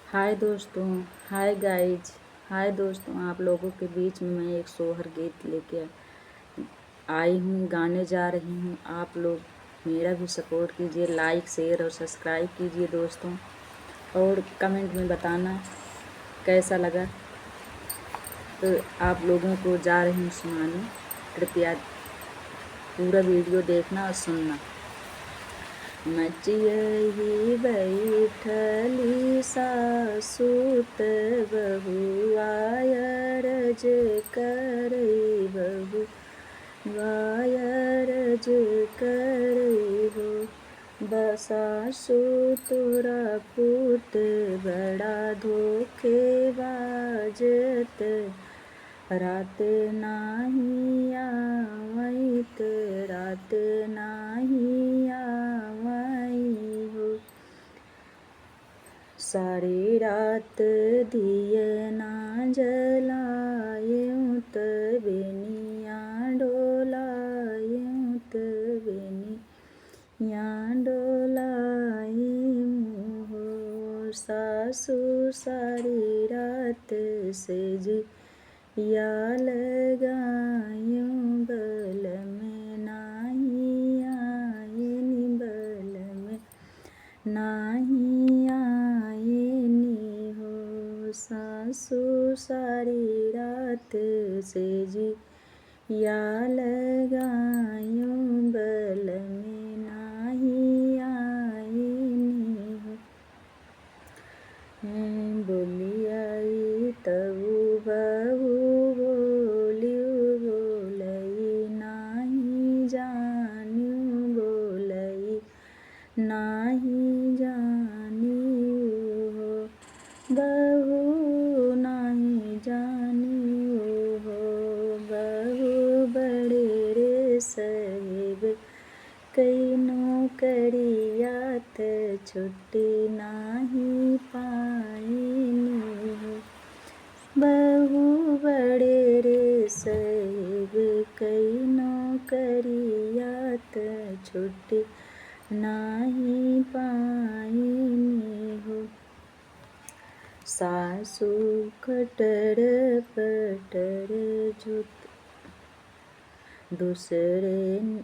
हाय दोस्तों, hi guys, हाय दोस्तों। आप लोगों के बीच में मैं एक सोहर गीत लेके आई हूँ, गाने जा रही हूँ। आप लोग मेरा भी सपोर्ट कीजिए, लाइक शेयर और सब्सक्राइब कीजिए दोस्तों, और कमेंट में बताना कैसा लगा। तो आप लोगों को जा रही हूँ सुनाने, कृपया पूरा वीडियो देखना और सुनना। मचियहि बैठली सासुत बहुआ अरज करई बहुआ अरज करई हो। सासु तोरा पुत बड़ा धोखेबाजत, रात नाही आवैत, रात नाही आवई हो। सारी रात दिए ना जलायूं त बेनिया डोलायूं त बेनिया डोलायूं हो। सासु सारी रात सेजिया लगायूं, बल में नाही आईनी, बल में नाही आईनी हो। सासु सारी रात सेजिया लगायूं, बल में नाही आईनी हो। बोलियाई तऊ बहू बोलियू, बोलई नाही जानियू, बोलई नाही जानियू हो। बहू नाही जानियू हो। बहू बड़े रे साहेब कई नौकरिया त छुट्टी नाही पाईनी हो। बहू बड़े रे साहेब कई नौकरिया त छुट्टी नाही पाईनी हो। सासु खटर पटर जुत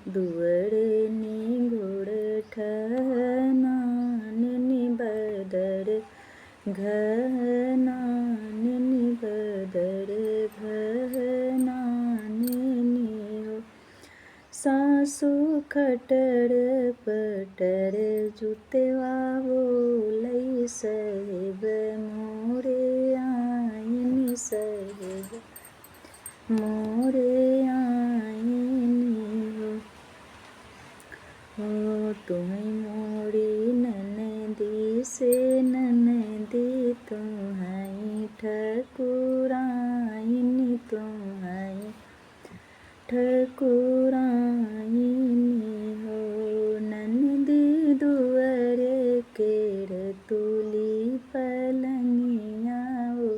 दुअरे निगुड़ ठहनान, निबदर घनान, निबदर घनान हो। सासु खटर पटर जुतवा बोलई, साहेब मोरे आईनी, साहेब मोरे आईनी हो। हो तुम्हें मोरी ननदी से ननदी, तुम्हें ठकुराईनी, तुम्हें ठकुराईनी हो। ननदी दुअरे केर तुली पलंगिया हो।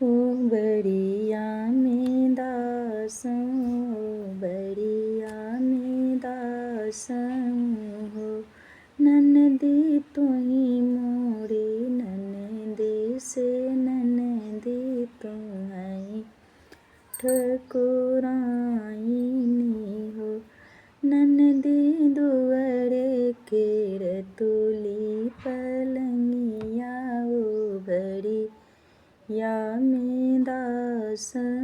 ओ बड़िया में दासं, ओ बड़िया में दासं हो। ननदी तुही मोरी ननदी से ननदी, तुम्हें ठकुराईनी हो। ननदी दुअरे केर तुली पलंगिया, ओ बड़िया में दासं।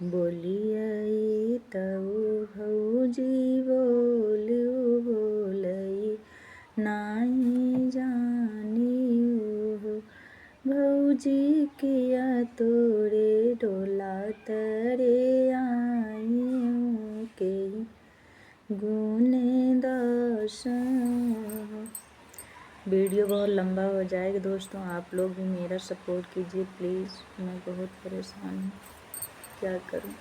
बोलियई तऊ भौजी बोलियू, बोलई नाही जानियू हो। भौजी किया तोरे डोला तरे आईयूं, के गुने दासं हो। वीडियो बहुत लंबा हो जाएगा दोस्तों, आप लोग भी मेरा सपोर्ट कीजिए प्लीज़। मैं बहुत परेशान हूँ, क्या करूँ।